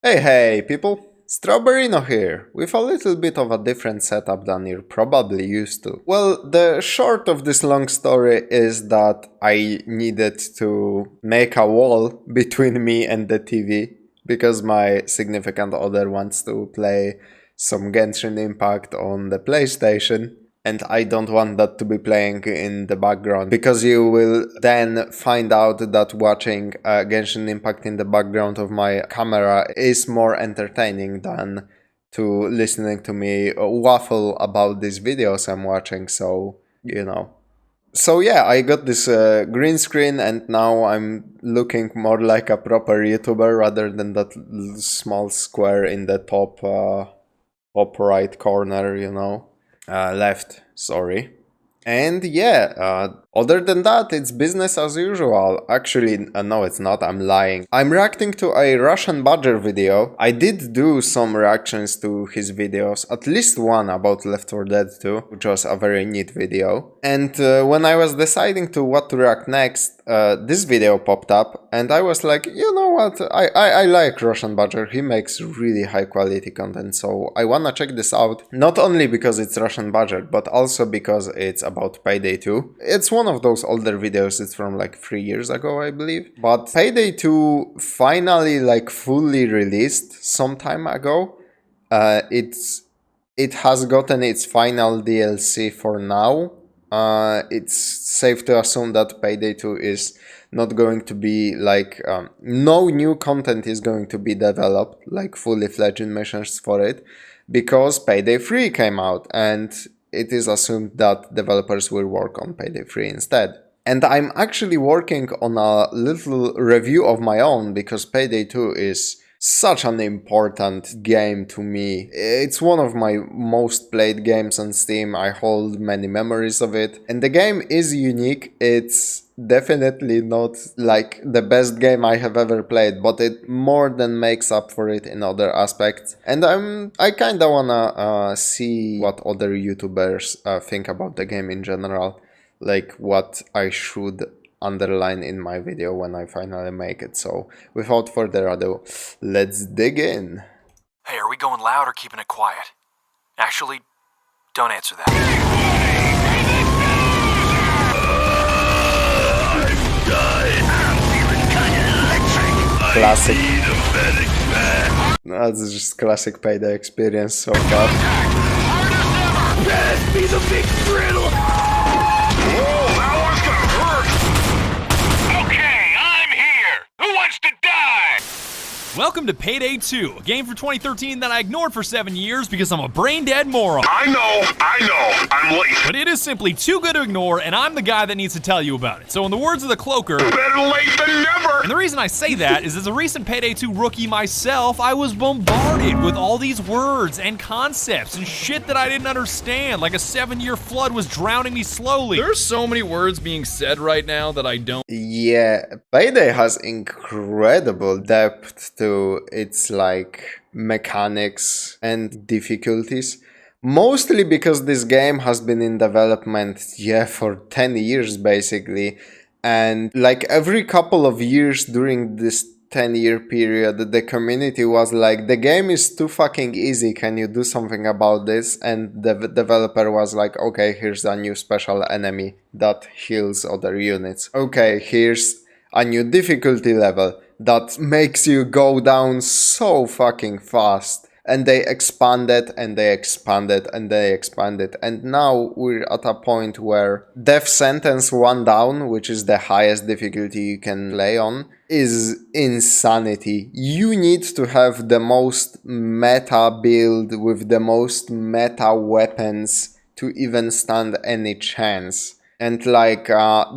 Hey people, Strawberin0 here, with a little bit of a different setup than you're probably used to. Well, the short of this long story is that I needed to make a wall between me and the TV, because my significant other wants to play some Genshin Impact on the PlayStation. And I don't want that to be playing in the background, because you will then find out that watching Genshin Impact in the background of my camera is more entertaining than to listening to me waffle about these videos I'm watching, so, you know. So yeah, I got this green screen and now I'm looking more like a proper YouTuber rather than that small square in the top right corner, you know. Left, sorry. And yeah, other than that, it's business as usual. Actually, no, it's not, I'm lying. I'm reacting to a TheRussianBadger video. I did do some reactions to his videos, at least one about Left 4 Dead 2, which was a very neat video. And when I was deciding to what to react next, this video popped up, and I was like, you know what, I like TheRussianBadger, he makes really high quality content, so I wanna check this out. Not only because it's TheRussianBadger, but also because it's about Payday 2. It's one of those older videos, it's from like 3 years ago, I believe. But Payday 2 finally like fully released some time ago. It has gotten its final DLC for now. It's safe to assume that Payday 2 is not going to be like, no new content is going to be developed, like fully fledged missions for it, because Payday 3 came out and it is assumed that developers will work on Payday 3 instead. And I'm actually working on a little review of my own, because Payday 2 is such an important game to me. It's one of my most played games on Steam, I hold many memories of it. And the game is unique, it's definitely not like the best game I have ever played, but it more than makes up for it in other aspects. And I kinda wanna see what other YouTubers think about the game in general, like what I should underline in my video when I finally make it. So without further ado, let's dig in. Hey, are we going loud or keeping it quiet? Actually, don't answer that. Classic. That's just classic Payday experience so far. Pass me the big brittle! Whoa, that one's gonna hurt! Okay, I'm here! Who wants to die? Welcome to Payday 2, a game from 2013 that I ignored for 7 years because I'm a brain-dead moron. I know, I'm late. But it is simply too good to ignore, and I'm the guy that needs to tell you about it. So in the words of the cloaker, Better late than never! and the reason I say that is as a recent Payday 2 rookie myself, I was bombarded with all these words and concepts and shit that I didn't understand, like a 7-year flood was drowning me slowly. There's so many words being said right now that I don't. Yeah, Payday has incredible depth to its like mechanics and difficulties. Mostly because this game has been in development, yeah, for 10 years basically. And like every couple of years during this 10-year period, the community was like, the game is too fucking easy, can you do something about this? And the developer was like, okay, here's a new special enemy that heals other units. Okay, here's a new difficulty level that makes you go down so fucking fast. And they expanded and they expanded and they expanded, and now we're at a point where Death Sentence 1 down, which is the highest difficulty you can play on, is insanity. You need to have the most meta build with the most meta weapons to even stand any chance. And like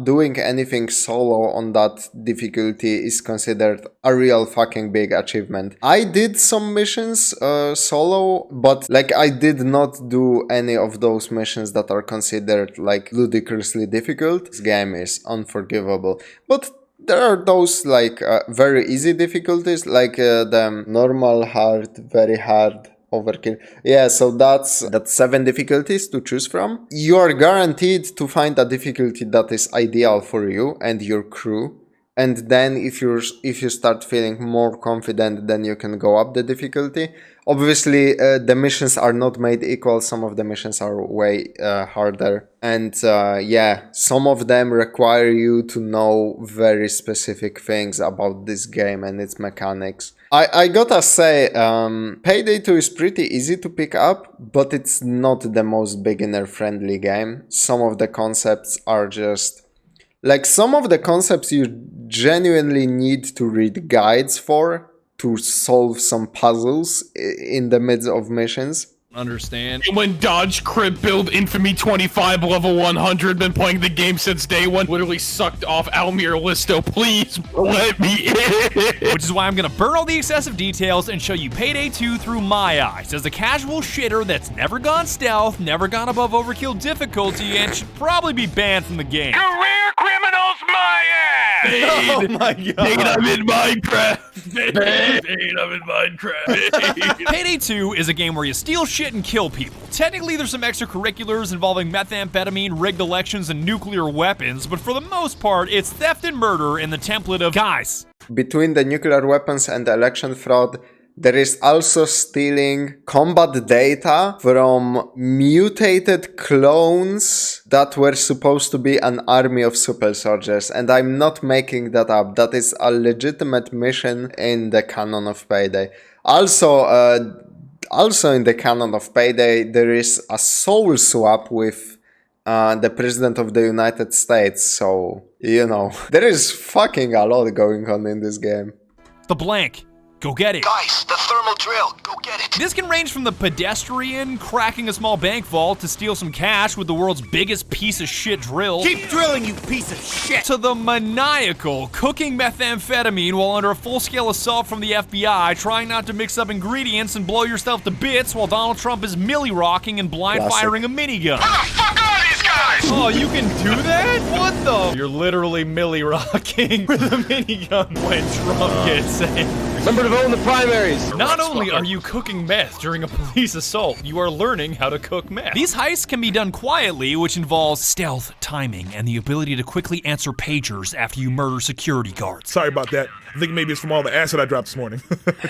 doing anything solo on that difficulty is considered a real fucking big achievement. I did some missions solo, but like I did not do any of those missions that are considered like ludicrously difficult. This game is unforgivable. But there are those like very easy difficulties, like the normal, hard, very hard, overkill. Yeah, so that's 7 difficulties to choose from. You are guaranteed to find a difficulty that is ideal for you and your crew. and then if you start feeling more confident, then you can go up the difficulty. Obviously, the missions are not made equal. Some of the missions are way harder, and yeah, some of them require you to know very specific things about this game and its mechanics. I gotta say, Payday 2 is pretty easy to pick up, but it's not the most beginner-friendly game. Some of the concepts are just... like, some of the concepts you genuinely need to read guides for to solve some puzzles in the midst of missions. Understand. When Dodge Crib build Infamy 25 level 100, been playing the game since day one, literally sucked off Almir Listo. Please let me in. Which is why I'm gonna burn all the excessive details and show you Payday 2 through my eyes, as a casual shitter that's never gone stealth, never gone above overkill difficulty, and should probably be banned from the game. Career criminals, my ass! Oh my god. Bait, I'm in Minecraft. Bait, I'm in Minecraft. Payday 2 is a game where you steal shit and kill people. Technically, there's some extracurriculars involving methamphetamine, rigged elections, and nuclear weapons, but for the most part, it's theft and murder in the template of guys. Between the nuclear weapons and the election fraud, there is also stealing combat data from mutated clones that were supposed to be an army of super soldiers. And I'm not making that up. That is a legitimate mission in the canon of Payday. Also in the canon of Payday, there is a soul swap with the President of the United States. So, you know, there is fucking a lot going on in this game. The blank. Go get it. Guys, the thermal drill. Go get it. This can range from the pedestrian cracking a small bank vault to steal some cash with the world's biggest piece of shit drill. Keep drilling, you piece of shit! To the maniacal cooking methamphetamine while under a full-scale assault from the FBI, trying not to mix up ingredients and blow yourself to bits while Donald Trump is milli-rocking and blind-firing a minigun. Where the fuck are these guys? Oh, you can do that? What the? You're literally milli-rocking with a minigun when Trump gets angry. Remember to vote in the primaries. Not only are you cooking meth during a police assault, you are learning how to cook meth. These heists can be done quietly, which involves stealth, timing, and the ability to quickly answer pagers after you murder security guards. Sorry about that. I think maybe it's from all the acid I dropped this morning.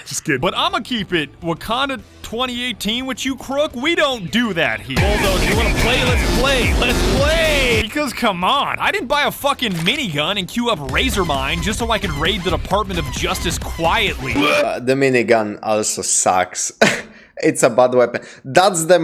Just kidding. But I'ma keep it Wakanda 2018 with you, crook. We don't do that here. Bulldozer, you wanna play? Let's play. Let's play. Because come on, I didn't buy a fucking minigun and queue up Razormine just so I could raid the Department of Justice quietly. The minigun also sucks. It's a bad weapon. That's the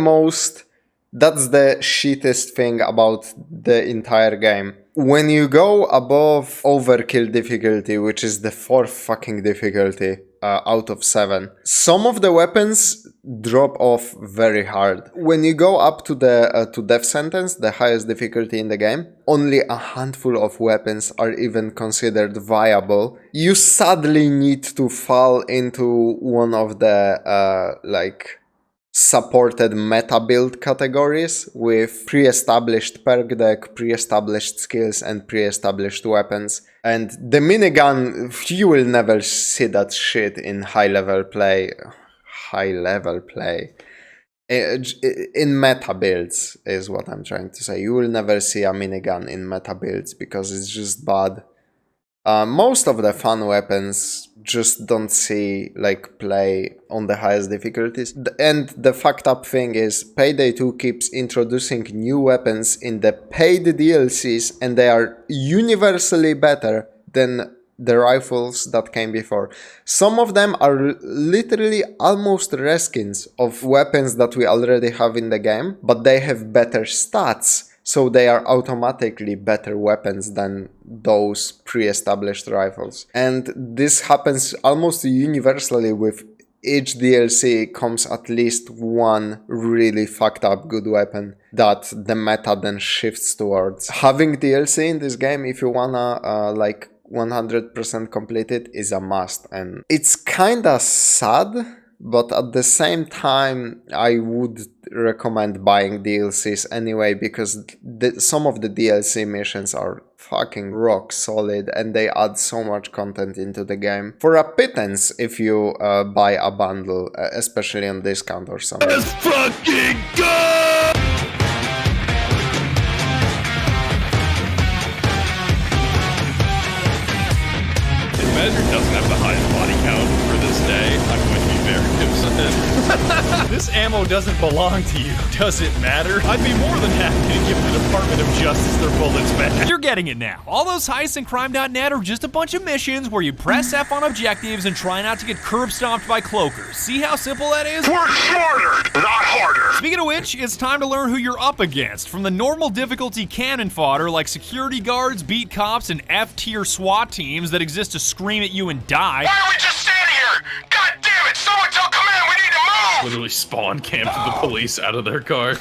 shittest thing about the entire game. When you go above overkill difficulty, which is the 4th fucking difficulty out of 7, some of the weapons drop off very hard. When you go up to the to death sentence, the highest difficulty in the game, only a handful of weapons are even considered viable. You sadly need to fall into one of the like supported meta build categories with pre-established perk deck, pre-established skills, and pre-established weapons. And the minigun, you will never see that shit in high-level play. In meta builds is what I'm trying to say. You will never see a minigun in meta builds because it's just bad. Most of the fun weapons just don't see like play on the highest difficulties. And the fucked up thing is Payday 2 keeps introducing new weapons in the paid DLCs, and they are universally better than the rifles that came before. Some of them are literally almost reskins of weapons that we already have in the game, but they have better stats. So they are automatically better weapons than those pre-established rifles. And this happens almost universally with each DLC comes at least one really fucked up good weapon that the meta then shifts towards. Having DLC in this game, if you wanna like 100% complete it, is a must. And it's kinda sad, but at the same time, I would recommend buying DLCs anyway, because some of the DLC missions are fucking rock solid and they add so much content into the game. For a pittance if you buy a bundle, especially on discount or something. Let's fucking go! this ammo doesn't belong to you, does it matter? I'd be more than happy to give the Department of Justice their bullets back. You're getting it now. All those heists in Crime.net are just a bunch of missions where you press F on objectives and try not to get curb stomped by cloakers. See how simple that is? Work smarter, not harder. Speaking of which, it's time to learn who you're up against. From the normal difficulty cannon fodder like security guards, beat cops, and F-tier SWAT teams that exist to scream at you and die. Why don't we just stand here? God damn it! Someone tell command we need to move! Literally spawn camped the police out of their car.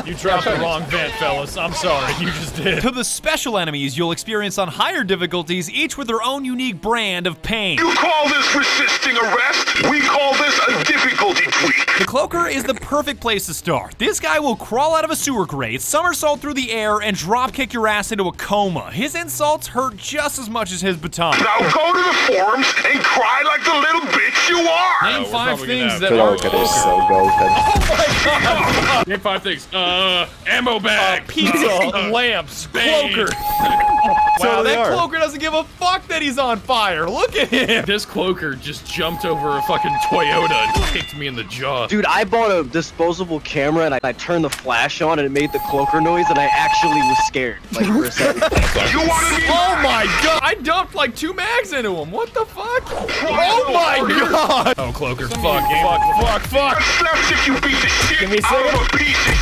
You dropped the wrong vent, fellas. I'm sorry, you just did. To the special enemies you'll experience on higher difficulties, each with their own unique brand of pain. You call this resisting arrest? We call this a difficulty tweak. The Cloaker is the perfect place to start. This guy will crawl out of a sewer grate, somersault through the air, and dropkick your ass into a coma. His insults hurt just as much as his baton. Now go to the forums and cry like the little bitch you are. Name we're 5 probably things gonna that have are Cloaker is so goated. Name 5 things. Ammo bag. pizza, lamps, Bang. Cloaker. Wow, that Cloaker doesn't give a fuck that he's on fire. Look at him. This Cloaker just jumped over a fucking Toyota and kicked me in the jaw. Dude, I bought a disposable camera and I turned the flash on and it made the Cloaker noise and I actually was scared. Like for a second. You wanted me Oh my god! I dumped like 2 mags into him. What the fuck? Oh my god! Oh, Cloaker. Fuck. Snaps if you piece of shit out of a piece of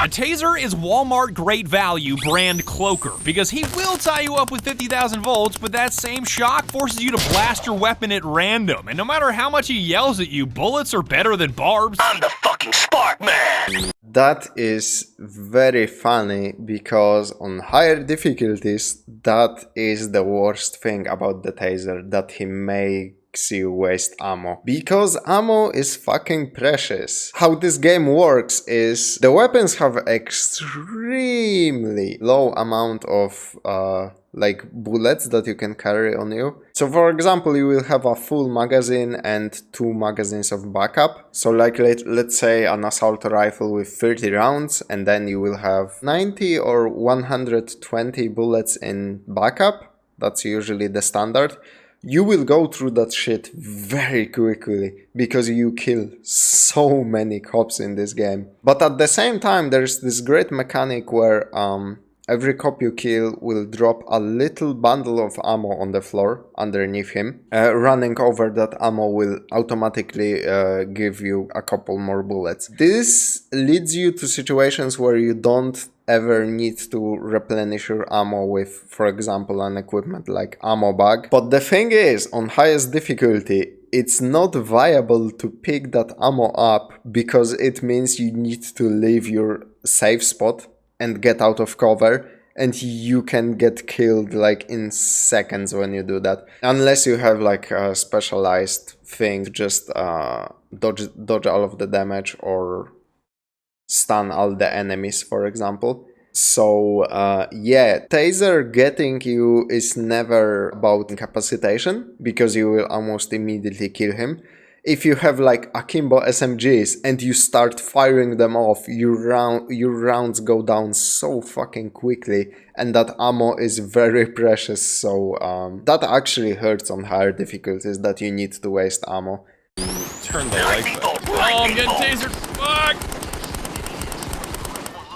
A taser is Walmart great value brand Cloaker because he will tie you up with 50,000 volts, but that same shock forces you to blast your weapon at random. And no matter how much he yells at you, bullets are better than barbs. I'm the fucking spark man. That is very funny because on higher difficulties, that is the worst thing about the taser, that he makes you waste ammo. Because ammo is fucking precious. How this game works is the weapons have extremely low amount of like bullets that you can carry on you. So for example, you will have a full magazine and 2 magazines of backup. So like let's say an assault rifle with 30 rounds, and then you will have 90 or 120 bullets in backup. That's usually the standard. You will go through that shit very quickly because you kill so many cops in this game. But at the same time, there's this great mechanic where every cop you kill will drop a little bundle of ammo on the floor underneath him. Running over that ammo will automatically give you a couple more bullets. This leads you to situations where you don't ever need to replenish your ammo with, for example, an equipment like ammo bag. But the thing is, on highest difficulty, it's not viable to pick that ammo up because it means you need to leave your safe spot and get out of cover, and you can get killed like in seconds when you do that. Unless you have like a specialized thing to just dodge all of the damage or stun all the enemies, for example. So yeah, taser getting you is never about incapacitation because you will almost immediately kill him. If you have like akimbo SMGs and you start firing them off, your rounds go down so fucking quickly, and that ammo is very precious. So that actually hurts on higher difficulties, that you need to waste ammo. Turn the lights up. Oh, I'm getting tasered. Fuck!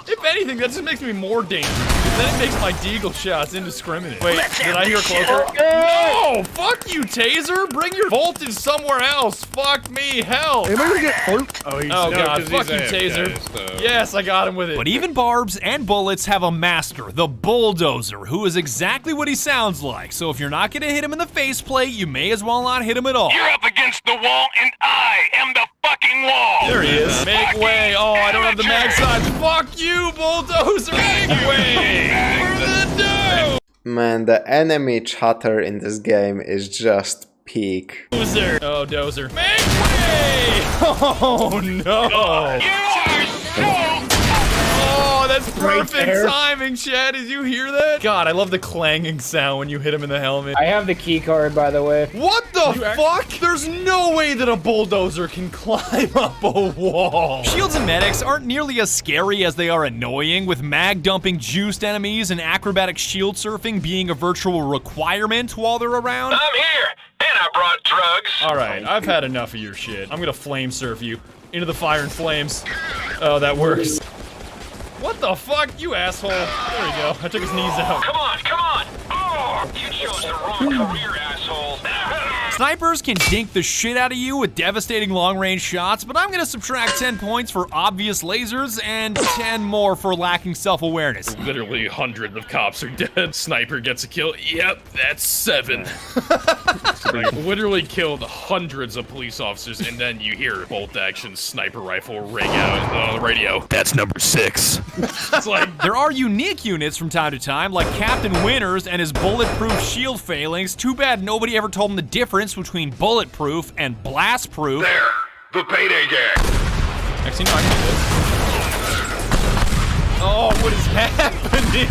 If anything, that just makes me more dangerous. Then it makes my deagle shots indiscriminate. Wait, did I hear Cloaker? No! Fuck you, taser! Bring your voltage somewhere else! Fuck me, hell! Am I gonna get Oh god, fuck you, taser. Yes, I got him with it. But even barbs and bullets have a master, the bulldozer, who is exactly what he sounds like. So if you're not gonna hit him in the faceplate, you may as well not hit him at all. You're up against the wall, and I am the fucking wall. There he is. Make way. Oh, I don't have the mag size. Fuck you, bulldozer. Make way. For the dough. Man, the enemy chatter in this game is just peak. Dozer. Oh, dozer. Make way. Oh, no. You are so... Oh, that's perfect timing, Chad. Did you hear that? God, I love the clanging sound when you hit him in the helmet. I have the key card, by the way. What the fuck? There's no way that a bulldozer can climb up a wall. Shields and medics aren't nearly as scary as they are annoying, with mag-dumping juiced enemies and acrobatic shield surfing being a virtual requirement while they're around. I'm here, and I brought drugs. Alright, I've had enough of your shit. I'm gonna flame surf you. Into the fire and flames. Oh, that works. What the fuck? You asshole. There we go. I took his knees out. Come on, come on. Oh, you chose the wrong career, asshole. Snipers can dink the shit out of you with devastating long-range shots, but I'm gonna subtract 10 points for obvious lasers and 10 more for lacking self-awareness. Literally hundreds of cops are dead. Sniper gets a kill. Yep, that's 7. Like, literally killed hundreds of police officers, and then you hear bolt-action sniper rifle ring out on the radio. That's number 6. It's like, There are unique units from time to time, like Captain Winters and his bulletproof shield failings. Too bad nobody ever told him the difference between bulletproof and blast-proof. There, the Payday gang. Next thing you know, I can do this. Oh, what is happening?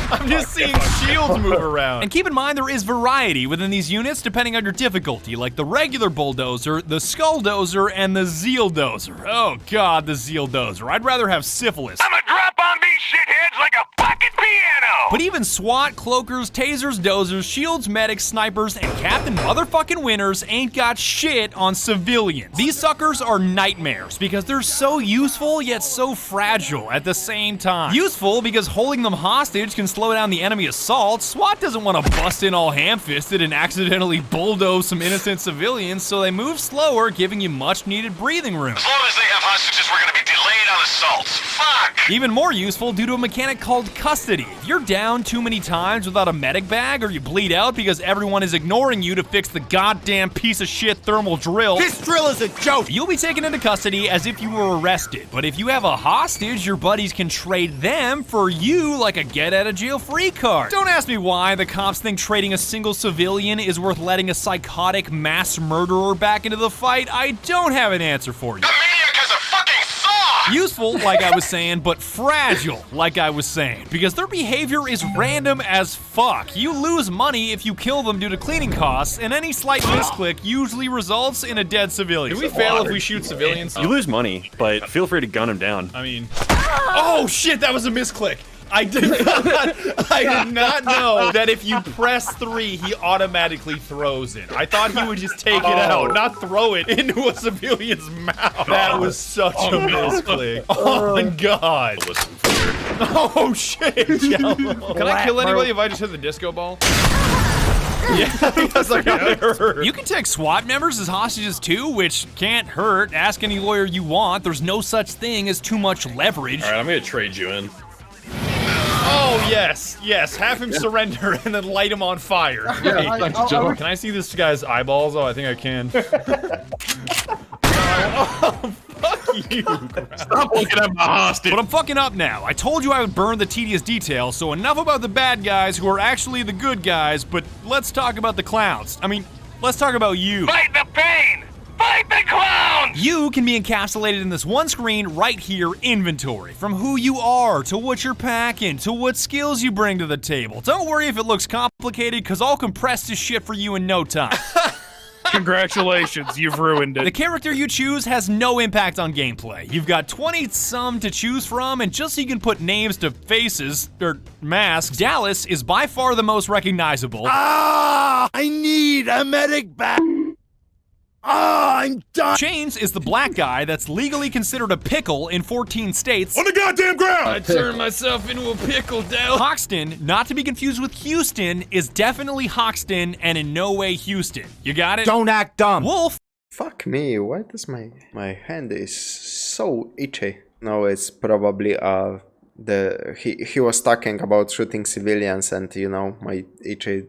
I'm just seeing shields move around. And keep in mind, there is variety within these units depending on your difficulty, like the regular bulldozer, the skulldozer, and the zeal dozer. Oh god, the zeal dozer. I'd rather have syphilis. I'ma drop on these shitheads like a pocket piano. But even SWAT, cloakers, tasers, dozers, shields, medics, snipers, and Captain Motherfucking Winters ain't got shit on civilians. These suckers are nightmares because they're so useful yet so fragile at the same time. Useful because holding them hostage can slow down the enemy assault. SWAT doesn't want to bust in all ham-fisted and accidentally bulldoze some innocent civilians, so they move slower, giving you much needed breathing room. As long as they have hostages, we're gonna be delayed on assaults. Fuck! Even more useful due to a mechanic called custody. If you're down too many times without a medic bag, or you bleed out because everyone is ignoring you to fix the goddamn piece of shit thermal drill, This drill is a joke. you'll be taken into custody as if you were arrested. But if you have a hostage, your buddies can trade them for you like a get-out-of-jail-free card. Don't ask me why the cops think trading a single civilian is worth letting a psychotic mass murderer back into the fight. I don't have an answer for you. The maniac has a fucking saw! Useful, like I was saying, but fragile, like I was saying, because their behavior is random as fuck. You lose money if you kill them due to cleaning costs, and any slight misclick usually results in a dead civilian. Do we fail if we shoot civilians? You lose money, but feel free to gun him down. I mean, oh shit, that was a misclick. I did not know that if you press 3, he automatically throws it. I thought he would just take it out, not throw it into a civilian's mouth. That was such a misclick. Oh my god. Oh shit, Jello. Can I kill anybody if I just hit the disco ball? Yeah, because I got hurt. You can take SWAT members as hostages too, which can't hurt. Ask any lawyer you want. There's no such thing as too much leverage. alright, I'm gonna trade you in. Oh, yes, yes. Have him surrender and then light him on fire. Can I see this guy's eyeballs? Oh, I think I can. Oh, fuck you. Stop looking at my hostage. But I'm fucking up now. I told you I would burn the tedious details, so enough about the bad guys who are actually the good guys, but let's talk about the clowns. I mean, let's talk about you. Fight the pain! Fight the clown! You can be encapsulated in this one screen right here, inventory. From who you are, to what you're packing, to what skills you bring to the table. Don't worry if it looks complicated, cause I'll compress this shit for you in no time. Congratulations, you've ruined The it. character you choose has no impact on gameplay. You've got 20-some to choose from, and just so you can put names to faces, or masks, Dallas is by far the most recognizable. Ah! I need a medic back. Ah, I'm done. Chains is the black guy that's legally considered a pickle in 14 states. On the goddamn ground! I turned myself into a pickle, Dell. Hoxton, not to be confused with Houston, is definitely Hoxton and in no way Houston. You got it? Don't act dumb. Wolf Fuck me, why does my hand is so itchy? No, it's probably he was talking about shooting civilians, and you know, my itchy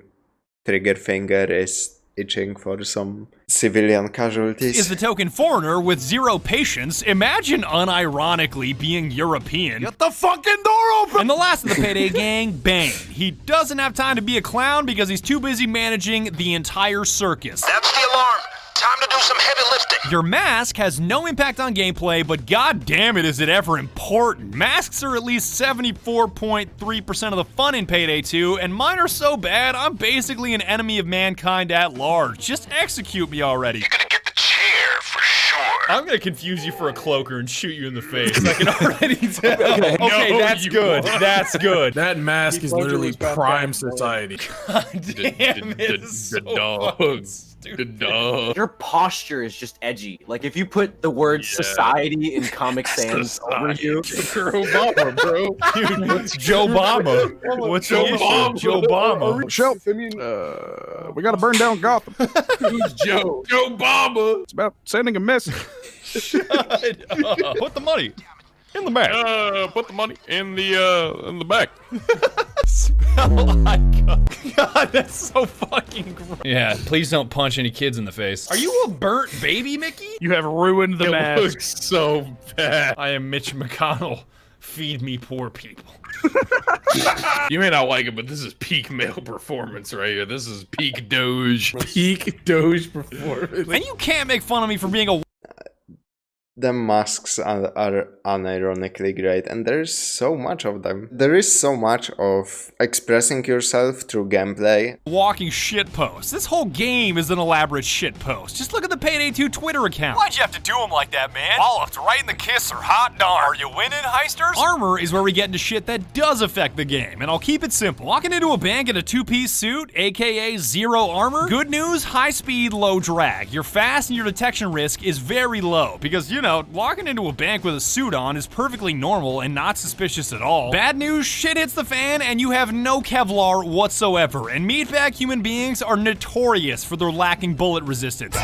trigger finger is itching for some civilian casualties. is the token foreigner with 0 patience. Imagine unironically being European. Get the fucking door open. And the last of the Payday gang, Bane. He doesn't have time to be a clown because he's too busy managing the entire circus. That's the alarm. Time to do some heavy lifting. Your mask has no impact on gameplay, but god damn it is it ever important. Masks are at least 74.3% of the fun in Payday 2, and mine are so bad, I'm basically an enemy of mankind at large. Just execute me already. You're gonna get the chair for sure. I'm gonna confuse you for a cloaker and shoot you in the face. I can already tell. Okay, No, that's you good. won't. That's good. That mask is literally prime society. Damn it, it's so dogs. stupid. Duh. Your posture is just edgy. Like if you put the word society in Comic Sans over you. Joker Obama, bro. Joe Obama. What's the issue? Joe Obama. Shelf, I mean, we gotta burn down Gotham. Who's Joe? Joe Obama. It's about sending a message. Shut up. Put the money in the bag. Put the money in the back. Oh my god. God, that's so fucking gross. Yeah, please don't punch any kids in the face. Are you a burnt baby, Mickey? You have ruined the It mask. looks so bad. I am Mitch McConnell. Feed me poor people. You may not like it, but this is peak male performance right here. This is peak Doge. Peak Doge performance. And you can't make fun of me for being a The masks are unironically great, and there's so much of them. There is so much of expressing yourself through gameplay. walking shitpost. This whole game is an elaborate shitpost. Just look at the Payday 2 Twitter account. Why'd you have to do him like that, man? Walloped right in the kisser. Hot darn. Are you winning, heisters? Armor is where we get into shit that does affect the game, and I'll keep it simple. Walking into a bank in a two-piece suit, aka zero armor. Good news, high speed, low drag. You're fast and your detection risk is very low, because, you know, walking into a bank with a suit on is perfectly normal and not suspicious at all. Bad news, shit hits the fan and you have no Kevlar whatsoever, and meatbag human beings are notorious for their lacking bullet resistance.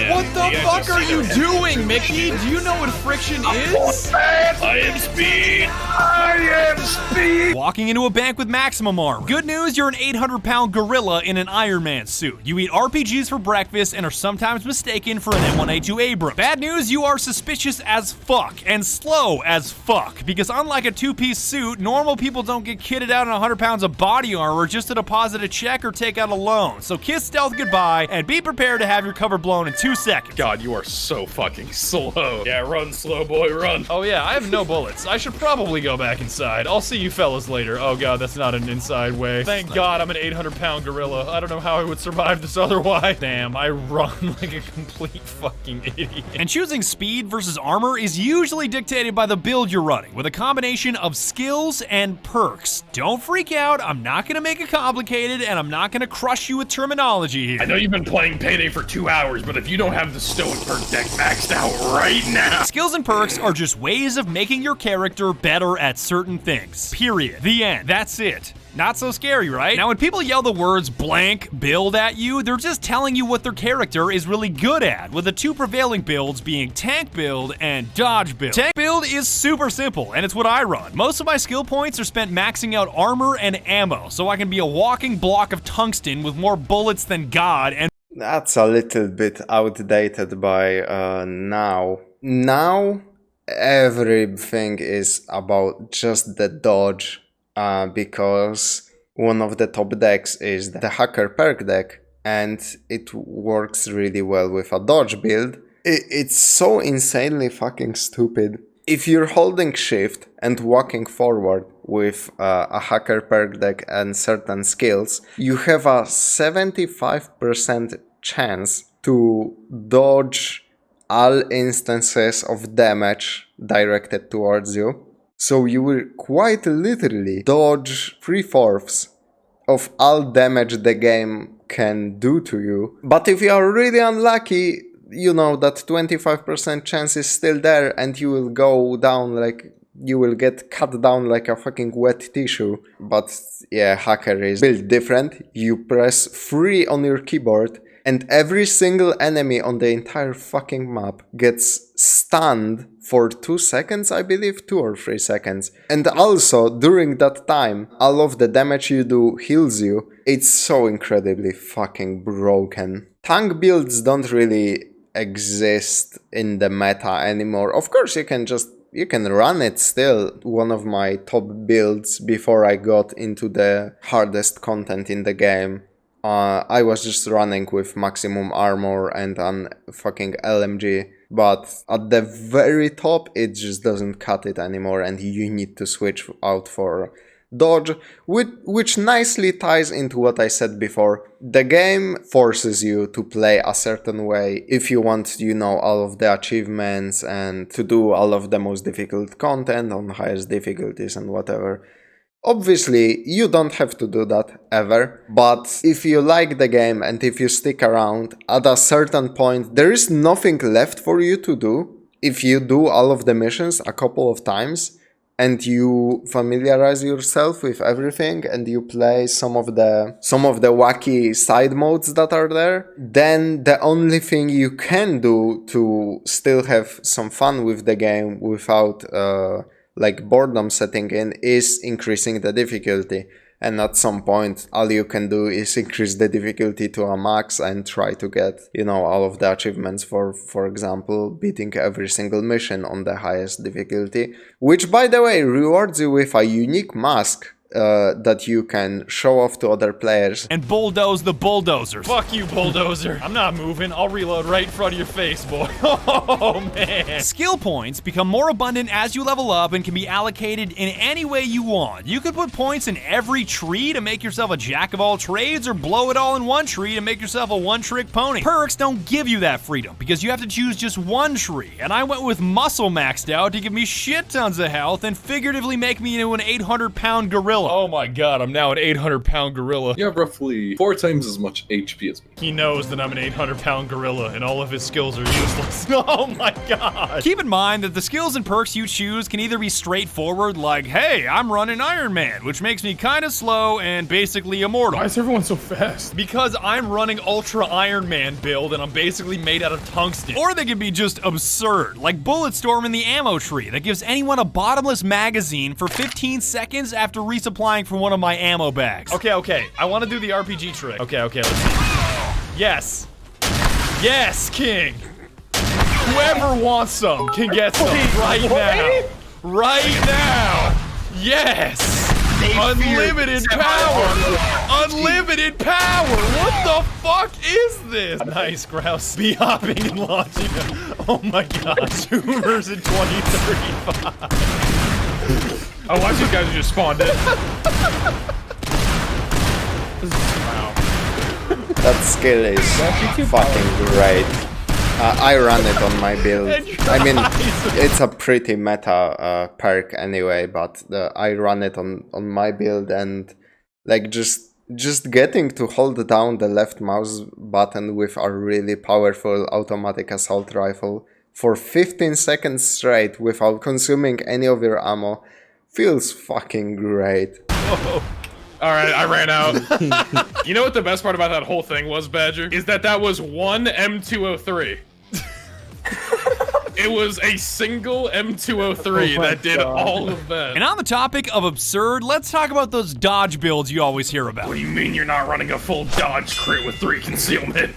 What the fuck are you doing, Mickey? Do you know what friction is? I am speed. I am speed. Walking into a bank with maximum armor. Good news, you're an 800-pound gorilla in an Iron Man suit. You eat RPGs for breakfast and are sometimes mistaken for an M1A2 Abrams. Bad news, you are suspicious as fuck and slow as fuck, because unlike a two-piece suit, normal people don't get kitted out in 100 pounds of body armor just to deposit a check or take out a loan. So kiss stealth goodbye and be prepared to have your cover blown in 2 seconds. God, you are so fucking slow. Yeah, run, slow boy, run. Oh yeah, I have no bullets. I should probably go back inside. I'll see you fellas later. Oh god, that's not an inside way. Thank god I'm an 800-pound gorilla. I don't know how I would survive this otherwise. Damn, I run like a complete fucking idiot. And choosing speed versus armor is usually dictated by the build you're running, with a combination of skills and perks. Don't freak out, I'm not gonna make it complicated, and I'm not gonna crush you with terminology here. I know you've been playing Payday for 2 hours, but if you don't have the Stoic perk deck maxed out right now. Skills and perks are just ways of making your character better at certain things. Period. The end. That's it. Not so scary, right? Now, when people yell the words blank build at you, they're just telling you what their character is really good at, with the two prevailing builds being tank build and dodge build. Tank build is super simple, and it's what I run. Most of my skill points are spent maxing out armor and ammo, so I can be a walking block of tungsten with more bullets than God, and That's a little bit outdated by now. Now, everything is about just the dodge, because one of the top decks is the hacker perk deck, and it works really well with a dodge build. It's so insanely fucking stupid. If you're holding shift and walking forward with a hacker perk deck and certain skills, you have a 75% chance to dodge all instances of damage directed towards you. So you will quite literally dodge 3/4 of all damage the game can do to you. But if you are really unlucky, you know that 25% chance is still there and you will go down like, you will get cut down like a fucking wet tissue. But yeah, hacker is built different. You press 3 on your keyboard and every single enemy on the entire fucking map gets stunned for 2 seconds, I believe, 2 or 3 seconds. And also, during that time, all of the damage you do heals you. It's so incredibly fucking broken. Tank builds don't really exist in the meta anymore. Of course, you can run it still. One of my top builds before I got into the hardest content in the game. I was just running with maximum armor and an fucking LMG, but at the very top it just doesn't cut it anymore and you need to switch out for dodge, which nicely ties into what I said before. The game forces you to play a certain way if you want, you know, all of the achievements and to do all of the most difficult content on highest difficulties and whatever. Obviously, you don't have to do that ever, but if you like the game and if you stick around, at a certain point there is nothing left for you to do. If you do all of the missions a couple of times and you familiarize yourself with everything and you play some of the wacky side modes that are there, then the only thing you can do to still have some fun with the game without like boredom setting in is increasing the difficulty. And at some point, all you can do is increase the difficulty to a max and try to get, you know, all of the achievements for example, beating every single mission on the highest difficulty, which, by the way, rewards you with a unique mask that you can show off to other players. And bulldoze the bulldozers. Fuck you, bulldozer. I'm not moving. I'll reload right in front of your face, boy. Oh, man. Skill points become more abundant as you level up and can be allocated in any way you want. You could put points in every tree to make yourself a jack of all trades, or blow it all in one tree to make yourself a one-trick pony. Perks don't give you that freedom because you have to choose just one tree, and I went with muscle maxed out to give me shit tons of health and figuratively make me into an 800-pound gorilla. Oh my god, I'm now an 800-pound gorilla. You have roughly 4 times as much HP as me. He knows that I'm an 800-pound gorilla and all of his skills are useless. Oh my god. Keep in mind that the skills and perks you choose can either be straightforward, like, hey, I'm running Iron Man, which makes me kind of slow and basically immortal. Why is everyone so fast? Because I'm running Ultra Iron Man build and I'm basically made out of tungsten. Or they can be just absurd, like Bulletstorm in the ammo tree that gives anyone a bottomless magazine for 15 seconds after resupplying from one of my ammo bags. Okay, I want to do the RPG trick. Okay, let's see. Yes. Yes, King. Whoever wants some can get some right now. Right now. Yes. Unlimited power. Unlimited power. What the fuck is this? Nice, Grouse. Be hopping and launching. Oh my god. Zoomers in 2035. Oh, watch these guys who just spawned it. Wow. That skill is fucking great. I run it on my build. I mean, it's a pretty meta perk anyway, but I run it on my build, and like just getting to hold down the left mouse button with a really powerful automatic assault rifle for 15 seconds straight without consuming any of your ammo feels fucking great. Whoa. Alright, I ran out. You know what the best part about that whole thing was, Badger? Is that was one M203. It was a single M203 that did all of that. And on the topic of absurd, let's talk about those dodge builds you always hear about. What do you mean you're not running a full dodge crit with 3 concealment?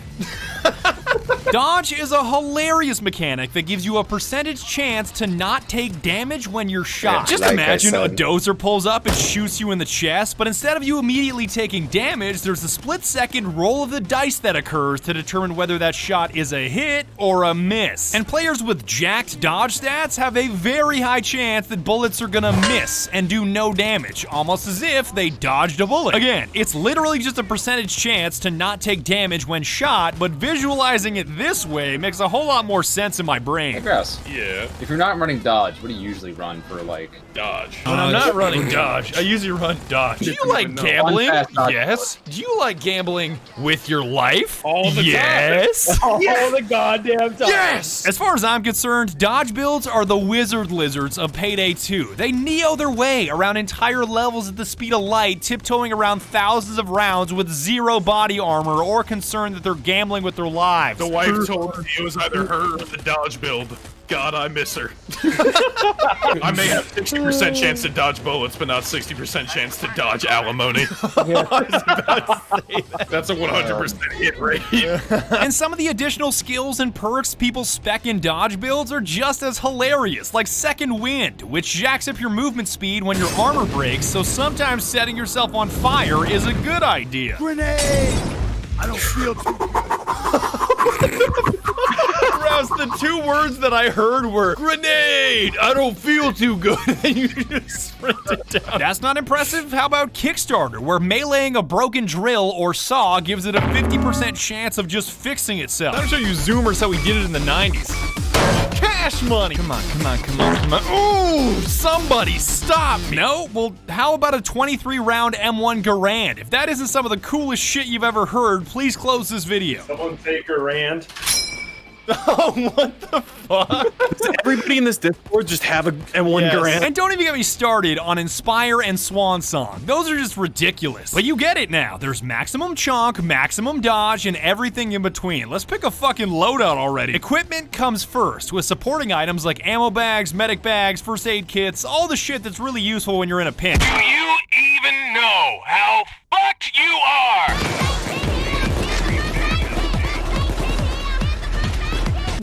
Dodge is a hilarious mechanic that gives you a percentage chance to not take damage when you're shot. Just like imagine a dozer pulls up and shoots you in the chest, but instead of you immediately taking damage, there's a split-second roll of the dice that occurs to determine whether that shot is a hit or a miss. And players with jacked dodge stats have a very high chance that bullets are gonna miss and do no damage, almost as if they dodged a bullet. Again, it's literally just a percentage chance to not take damage when shot, but visualizing it this way makes a whole lot more sense in my brain. Hey, Grouse. Yeah. If you're not running dodge, what do you usually run for, like? Dodge. When I'm not running dodge, I usually run dodge. Do you like gambling? Yes. Do you like gambling with your life? All the time. All the goddamn time. Yes! As far as I'm concerned, dodge builds are the wizard lizards of Payday 2. They Neo their way around entire levels at the speed of light, tiptoeing around thousands of rounds with zero body armor or concern that they're gambling with their lives. The wife told me it was either her or the dodge build. God, I miss her. I may have 60% chance to dodge bullets, but not 60% chance to dodge alimony. That's a 100% hit rate. And some of the additional skills and perks people spec in dodge builds are just as hilarious, like Second Wind, which jacks up your movement speed when your armor breaks, so sometimes setting yourself on fire is a good idea. Grenade! I don't feel too good. Rouse, The two words that I heard were grenade. I don't feel too good. And you just sprinted down. That's not impressive. How about Kickstarter, where meleeing a broken drill or saw gives it a 50% chance of just fixing itself? I'll show you Zoomers how we did it in the 90s. Cash money! Come on, come on, come on, come on. Ooh, somebody stop me. No? Well, how about a 23-round M1 Garand? If that isn't some of the coolest shit you've ever heard, please close this video. Someone take Garand. Oh, what the fuck? Does everybody in this Discord just have a M1 Garand? And don't even get me started on Inspire and Swan Song. Those are just ridiculous. But you get it now. There's maximum chunk, maximum dodge, and everything in between. Let's pick a fucking loadout already. Equipment comes first, with supporting items like ammo bags, medic bags, first aid kits, all the shit that's really useful when you're in a pinch. Do you even know how fucked you are?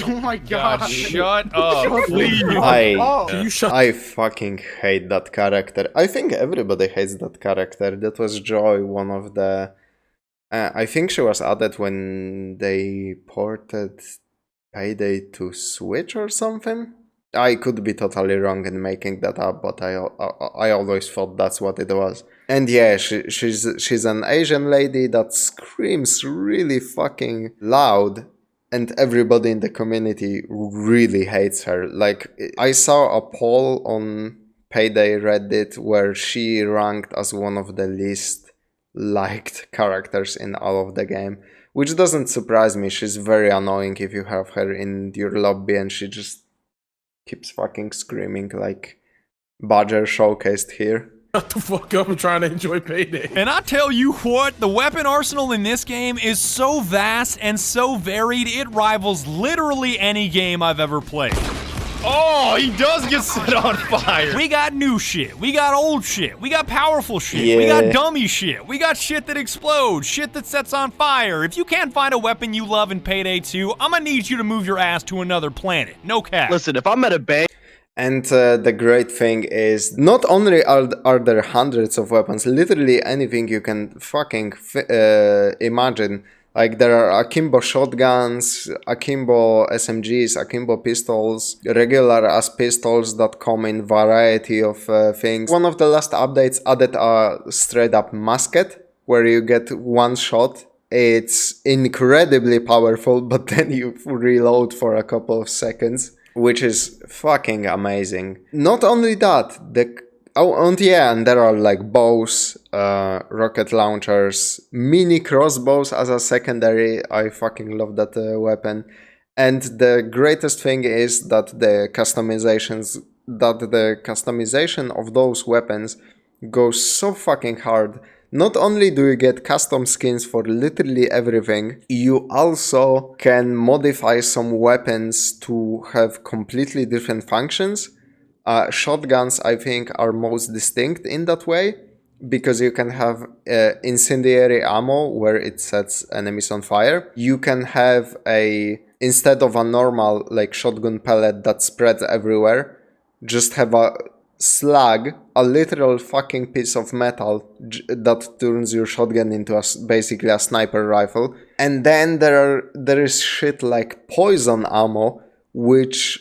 Oh my god. Shut up, please. I fucking hate that character. I think everybody hates that character. That was Joy, one of the... I think she was added when they ported Payday to Switch or something? I could be totally wrong in making that up, but I always thought that's what it was. And yeah, she's an Asian lady that screams really fucking loud. And everybody in the community really hates her. Like, I saw a poll on Payday Reddit where she ranked as one of the least liked characters in all of the game. Which doesn't surprise me. She's very annoying if you have her in your lobby and she just keeps fucking screaming like Badger showcased here. Shut the fuck up, I'm trying to enjoy Payday. And I tell you what, the weapon arsenal in this game is so vast and so varied, it rivals literally any game I've ever played. Oh, he does get set on fire. We got new shit, we got old shit, we got powerful shit, we got dummy shit, we got shit that explodes, shit that sets on fire. If you can't find a weapon you love in Payday 2, I'm gonna need you to move your ass to another planet. No cap. Listen, if I'm at a bank... And the great thing is, not only are there hundreds of weapons, literally anything you can fucking imagine. Like, there are akimbo shotguns, akimbo SMGs, akimbo pistols, regular ass pistols that come in variety of things. One of the last updates added a straight up musket, where you get one shot. It's incredibly powerful, but then you reload for a couple of seconds. Which is fucking amazing. Not only that, and there are like bows, rocket launchers, mini crossbows as a secondary. I fucking love that weapon. And the greatest thing is that the customization of those weapons goes so fucking hard. Not only do you get custom skins for literally everything, you also can modify some weapons to have completely different functions. Shotguns, I think, are most distinct in that way, because you can have incendiary ammo where it sets enemies on fire. You can have instead of a normal like shotgun pellet that spreads everywhere, just have a slug, a literal fucking piece of metal that turns your shotgun into basically a sniper rifle. And then there is shit like poison ammo, which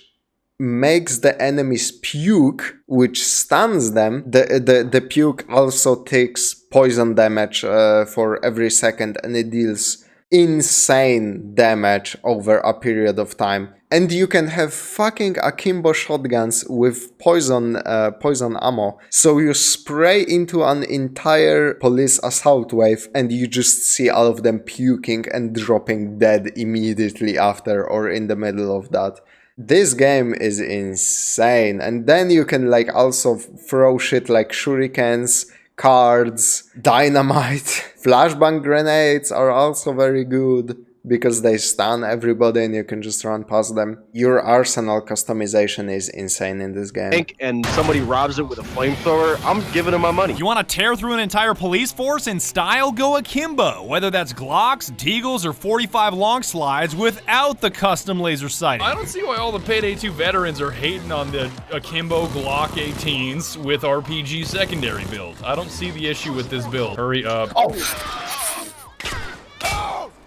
makes the enemies puke, which stuns them. The puke also takes poison damage for every second, and it deals insane damage over a period of time. And you can have fucking akimbo shotguns with poison ammo. So you spray into an entire police assault wave and you just see all of them puking and dropping dead immediately after or in the middle of that. This game is insane. And then you can like also throw shit like shurikens, cards, dynamite. Flashbang grenades are also very good because they stun everybody and you can just run past them. Your arsenal customization is insane in this game. And somebody robs it with a flamethrower, I'm giving them my money. You want to tear through an entire police force in style? Go akimbo. Whether that's Glocks, Deagles, or 45 long slides without the custom laser sighting. I don't see why all the Payday 2 veterans are hating on the akimbo Glock 18s with RPG secondary build. I don't see the issue with this build. Hurry up. Oh.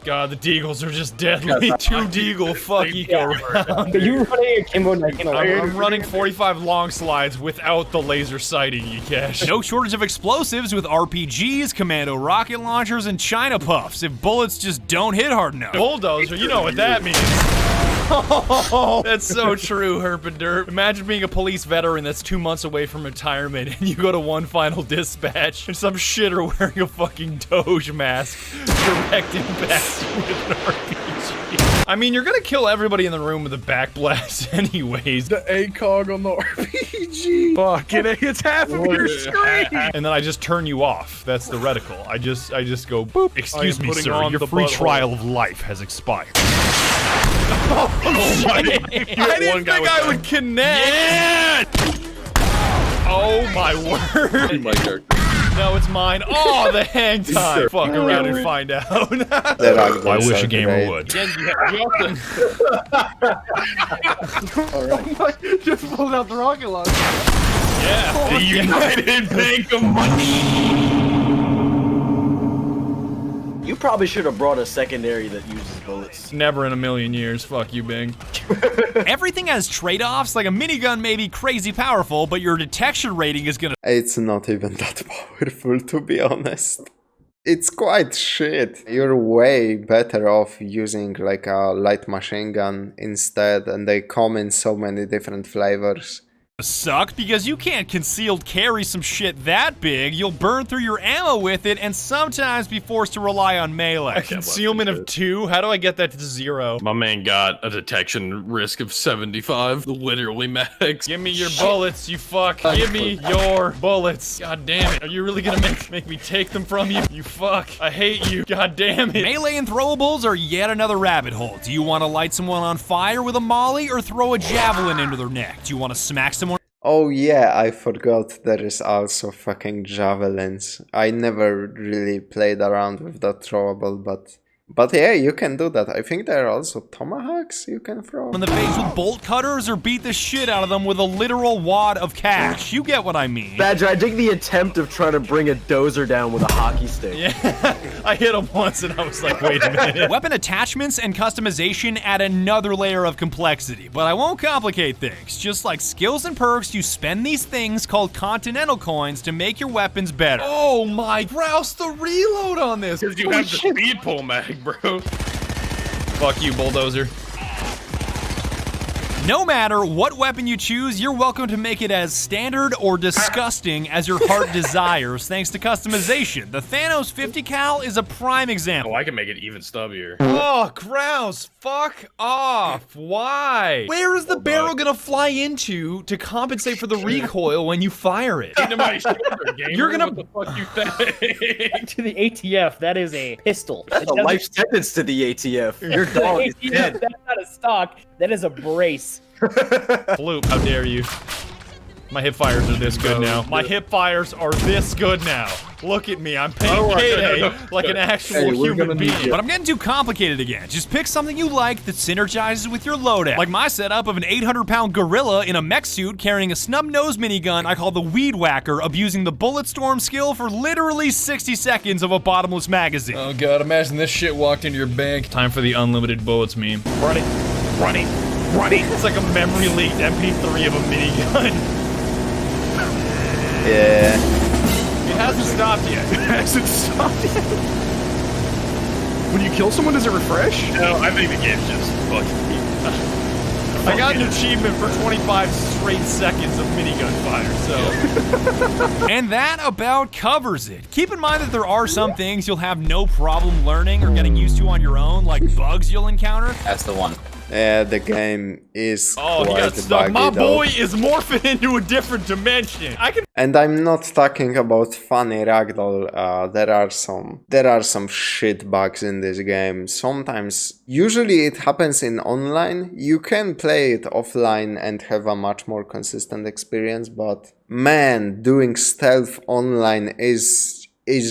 God, the deagles are just deadly. 2 deagle fuck eco round. Are you running a Kimbo 19? I'm running 45 long slides without the laser sighting, Yikesh. No shortage of explosives with RPGs, commando rocket launchers, and China puffs if bullets just don't hit hard enough. Bulldozer, you know what that means. Oh, that's so true, Herpenderp. Imagine being a police veteran that's 2 months away from retirement and you go to one final dispatch and some shitter wearing a fucking Doge mask directing past you with an RPG. I mean, you're gonna kill everybody in the room with a back blast anyways. The ACOG on the RPG. Fucking A, it's half of your screen. And then I just turn you off. That's the reticle. I just go boop. Excuse me, sir. Your free butthole. trial of life has expired. Oh my I didn't think I would connect. Yeah! Oh my word. My character. No, it's mine. Oh, the hang time. Fuck around and find out. I wish a gamer would. Just pulled out the rocket launcher. Yeah. The United Bank of Money. You probably should have brought a secondary that uses bullets. Never in a million years. Fuck you, Bing. Everything has trade-offs. Like a minigun may be crazy powerful, but your detection rating is gonna... It's not even that powerful, to be honest. It's quite shit. You're way better off using like a light machine gun instead, and they come in so many different flavors. Suck because you can't concealed carry some shit that big. You'll burn through your ammo with it and sometimes be forced to rely on melee. Concealment of 2? How do I get that to 0? My man got a detection risk of 75. Literally max. Give me your bullets, you fuck. Give me your bullets. God damn it. Are you really gonna make me take them from you? You fuck. I hate you. God damn it. Melee and throwables are yet another rabbit hole. Do you want to light someone on fire with a molly or throw a javelin into their neck? Do you want to smack someone? Oh yeah, I forgot there is also fucking javelins. I never really played around with that throwable, but yeah, you can do that. I think there are also tomahawks you can throw. In the face with bolt cutters or beat the shit out of them with a literal wad of cash. You get what I mean. Badger, I dig the attempt of trying to bring a dozer down with a hockey stick. Yeah, I hit him once and I was like, wait a minute. Weapon attachments and customization add another layer of complexity, but I won't complicate things. Just like skills and perks, you spend these things called continental coins to make your weapons better. Oh my, Rouse the reload on this. Because you have the speed pull mag, bro. Fuck you, bulldozer. No matter what weapon you choose, you're welcome to make it as standard or disgusting as your heart desires, thanks to customization. The Thanos 50 cal is a prime example. Oh, I can make it even stubbier. Oh, Grouse, fuck off. Why? Where is the barrel gonna fly into to compensate for the recoil when you fire it? Into my shoulder, gamer. You're gonna- What the fuck you think? To the ATF, that is a pistol. That's a life sentence to the ATF. Your dog is ATF, dead. that's not a stock, that is a brace. Bloop, how dare you? My hip fires are this good now. My hip fires are this good now. Look at me, I'm paying Payday like an actual human being. But I'm getting too complicated again. Just pick something you like that synergizes with your loadout. Like my setup of an 800-pound gorilla in a mech suit carrying a snub-nosed minigun I call the Weed Whacker, abusing the bullet storm skill for literally 60 seconds of a bottomless magazine. Oh god, imagine this shit walked into your bank. Time for the unlimited bullets meme. Run it, run it, run it. It's like a memory leaked MP3 of a minigun. Yeah. It hasn't stopped yet. It hasn't stopped yet. When you kill someone, does it refresh? No, I think the game's just fucking. I got an achievement for 25 straight seconds of minigun fire, so. And that about covers it. Keep in mind that there are some things you'll have no problem learning or getting used to on your own, like bugs you'll encounter. That's the one. Yeah, the game is Oh, he quite got stuck. buggy My though. boy is morphing into a different dimension. I can. And I'm not talking about funny ragdoll. There are some shit bugs in this game. Sometimes, usually it happens in online. You can play it offline and have a much more consistent experience. But man, doing stealth online is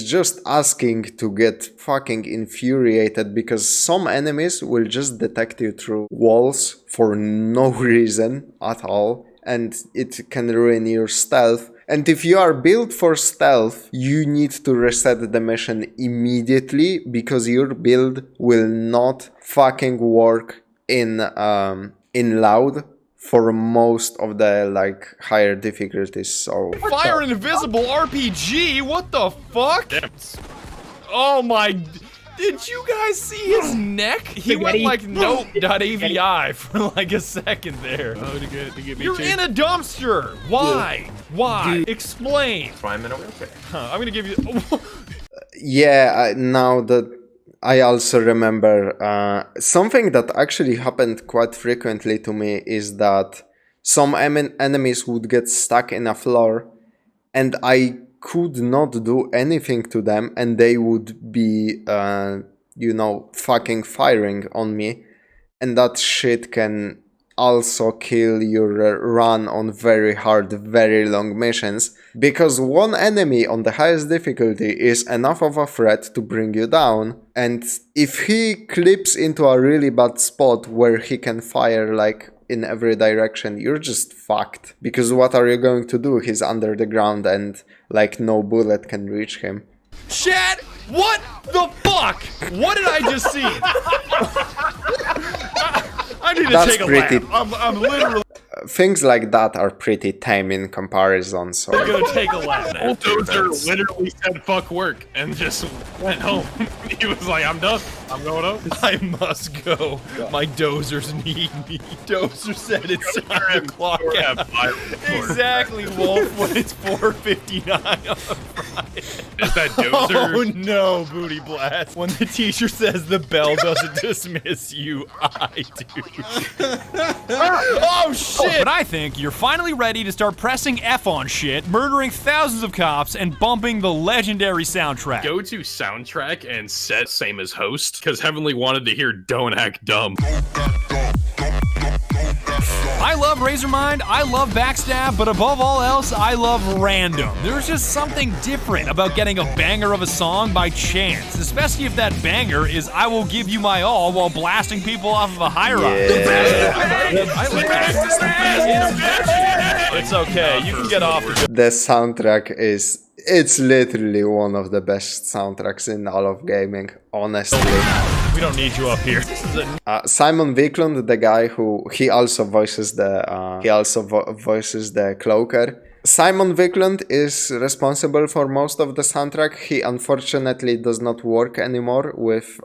just asking to get fucking infuriated, because some enemies will just detect you through walls for no reason at all, and it can ruin your stealth. And if you are built for stealth, you need to reset the mission immediately because your build will not fucking work in loud for most of the like higher difficulties. So Fire an invisible RPG? What the fuck? Oh my. Did you guys see his neck? He went like nope.avi for like a second there. Oh, to get me You're in a dumpster. Why? Why? Explain. That's why I'm in a wheelchair. I'm gonna give you. yeah, now that I also remember something that actually happened quite frequently to me is that some enemies would get stuck in a floor and I could not do anything to them and they would be, you know, fucking firing on me. And that shit can also kill your run on very hard, very long missions. Because one enemy on the highest difficulty is enough of a threat to bring you down. And if he clips into a really bad spot where he can fire like in every direction, you're just fucked. Because what are you going to do? He's under the ground and like no bullet can reach him. Chat, what the fuck? What did I just see? I need to take a lap. I'm literally. Things like that are pretty tame in comparison, so... I'm gonna take a lap. Bulldozer literally said fuck work and just went home. He was like, I'm done. I'm going home. I must go. My dozers need me. Dozer said it's time to clock out. Exactly, Wolf, when it's 4:59 on Friday. Is that Dozer? Oh no, Booty Blast. When the teacher says the bell doesn't dismiss you, I do. Oh shit! But I think you're finally ready to start pressing F on shit, murdering thousands of cops, and bumping the legendary soundtrack. Go to soundtrack and set same as host, because Heavenly wanted to hear Don't Act Dumb. I love Razormind, I love Backstab, but above all else, I love random. There's just something different about getting a banger of a song by chance, especially if that banger is I Will Give You My All while blasting people off of a high-rise. It's okay, you can get off the soundtrack is... It's literally one of the best soundtracks in all of gaming, honestly. We don't need you up here. Simon Wiklund, the guy who he also voices the Cloaker. Simon Wiklund is responsible for most of the soundtrack. He unfortunately does not work anymore with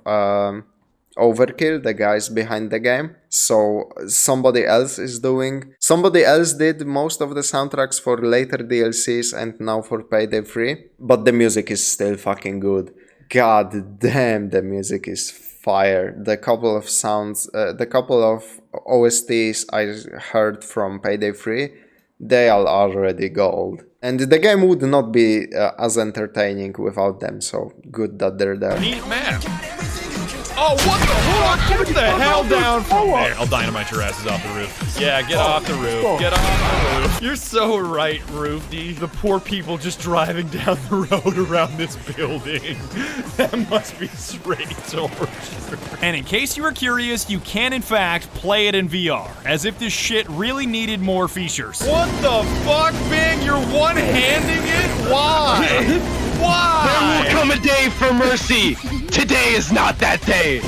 Overkill, the guys behind the game. So somebody else did most of the soundtracks for later DLCs and now for Payday 3. But the music is still fucking good. God damn, the music is fire. The couple of OSTs I heard from Payday 3, they are already gold. And the game would not be as entertaining without them, so good that they're there. Neat map. Oh, what the fuck? Get the hell down from there. I'll dynamite your asses off the roof. Yeah, get off the roof. Get off the roof. You're so right, Roofy. The poor people just driving down the road around this building. That must be straight torture. And in case you were curious, you can in fact play it in VR, as if this shit really needed more features. What the fuck, Bing? You're one-handing it? Why? Why? There will come a day for mercy. Today is not that day. You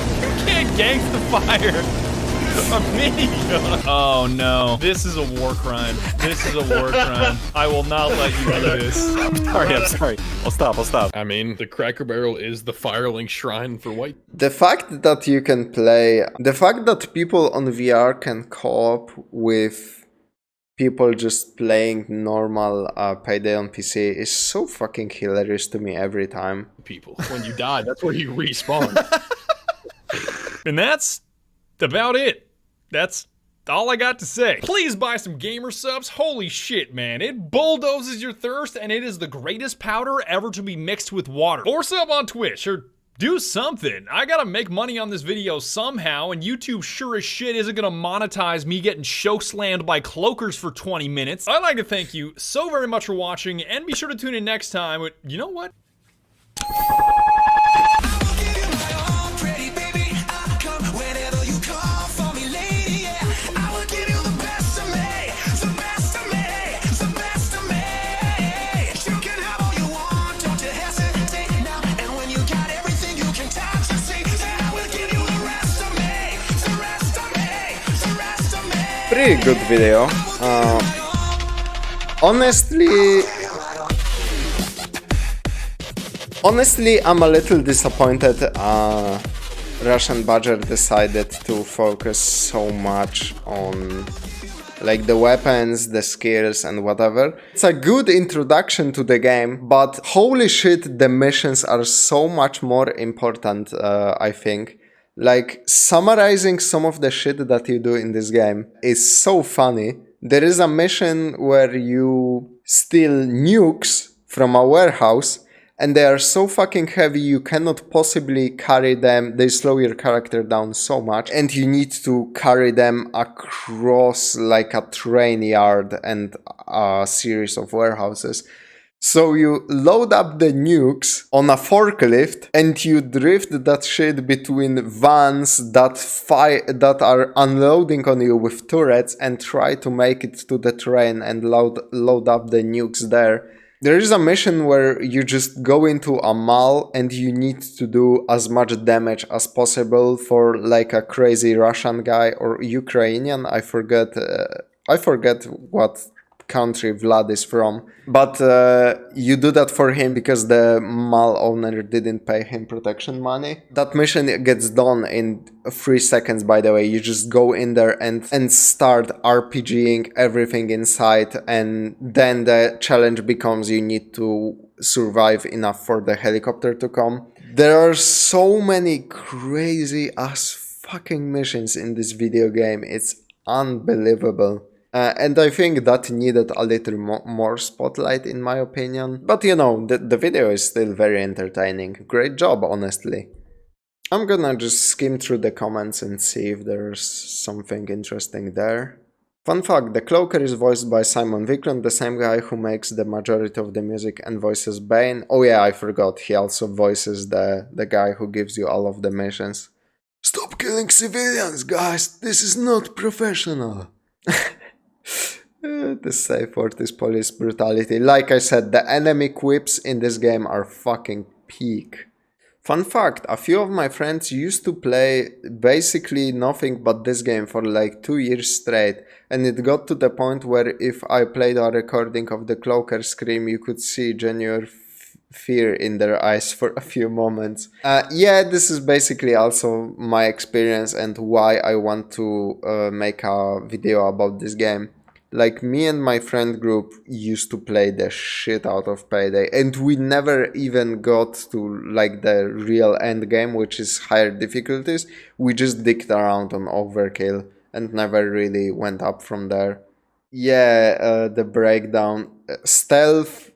can't gangsta fire a minigun. Oh no. This is a war crime. This is a war crime. I will not let you do this. I'm sorry. I'll stop. I mean, the Cracker Barrel is the Firelink shrine for white. The fact that you can play... The fact that people on VR can co-op with people just playing normal Payday on PC is so fucking hilarious to me every time. People, when you die, that's where you respawn. And that's about it. That's all I got to say. Please buy some gamer subs. Holy shit, man. It bulldozes your thirst, and it is the greatest powder ever to be mixed with water. Or sub on Twitch, or do something. I gotta make money on this video somehow, and YouTube sure as shit isn't gonna monetize me getting chokeslammed by cloakers for 20 minutes. I'd like to thank you so very much for watching, and be sure to tune in next time. But you know what? pretty good video. Honestly, I'm a little disappointed RussianBadger decided to focus so much on like the weapons, the skills and whatever. It's a good introduction to the game, but holy shit, the missions are so much more important, I think. Like, summarizing some of the shit that you do in this game is so funny. There is a mission where you steal nukes from a warehouse, and they are so fucking heavy you cannot possibly carry them. They slow your character down so much, and you need to carry them across like a train yard and a series of warehouses. So you load up the nukes on a forklift and you drift that shit between vans that are unloading on you with turrets and try to make it to the train and load up the nukes there. There is a mission where you just go into a mall and you need to do as much damage as possible for like a crazy Russian guy or Ukrainian. I forget what country Vlad is from, but you do that for him because the mall owner didn't pay him protection money. That mission gets done in 3 seconds, by the way. You just go in there and start RPGing everything inside, and then the challenge becomes you need to survive enough for the helicopter to come. There are so many crazy ass fucking missions in this video game. It's unbelievable. And I think that needed a little more spotlight in my opinion. But you know, the video is still very entertaining. Great job, honestly. I'm gonna just skim through the comments and see if there's something interesting there. Fun fact, the Cloaker is voiced by Simon Viklund, the same guy who makes the majority of the music and voices Bane. Oh yeah, I forgot, he also voices the guy who gives you all of the missions. Stop killing civilians, guys! This is not professional! The safe word is police brutality. Like I said, the enemy quips in this game are fucking peak. Fun fact, a few of my friends used to play basically nothing but this game for like 2 years straight, and it got to the point where if I played a recording of the Cloaker scream, you could see genuine fear in their eyes for a few moments. Yeah, this is basically also my experience and why I want to make a video about this game. Like, me and my friend group used to play the shit out of Payday, and we never even got to like the real end game, which is higher difficulties. We just dicked around on Overkill and never really went up from there. Yeah, the breakdown. Stealth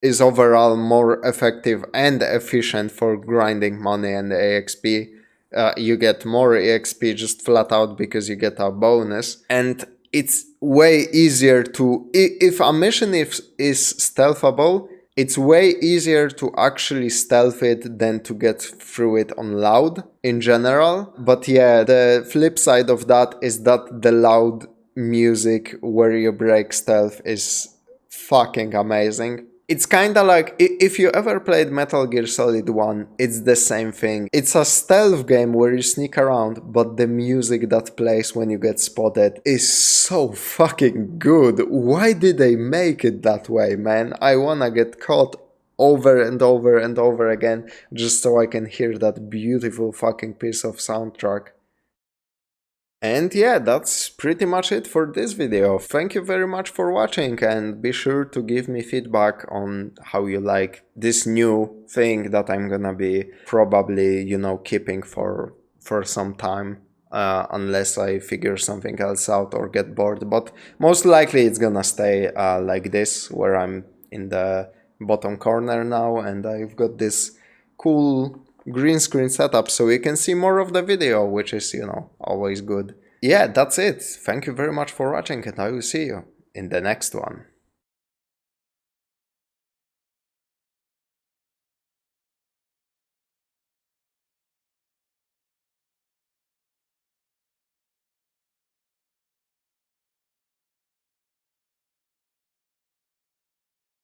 is overall more effective and efficient for grinding money and EXP. You get more EXP just flat out because you get a bonus, and it's way easier to, if a mission is stealthable, it's way easier to actually stealth it than to get through it on loud in general. But yeah, the flip side of that is that the loud music where you break stealth is fucking amazing. It's kinda like, if you ever played Metal Gear Solid 1, it's the same thing. It's a stealth game where you sneak around, but the music that plays when you get spotted is so fucking good. Why did they make it that way, man? I wanna get caught over and over and over again just so I can hear that beautiful fucking piece of soundtrack. And yeah, that's pretty much it for this video. Thank you very much for watching, and be sure to give me feedback on how you like this new thing that I'm gonna be probably, you know, keeping for some time, unless I figure something else out or get bored. But most likely it's gonna stay like this, where I'm in the bottom corner now and I've got this cool green screen setup so you can see more of the video, which is, you know, always good. Yeah, that's it. Thank you very much for watching, and I will see you in the next one.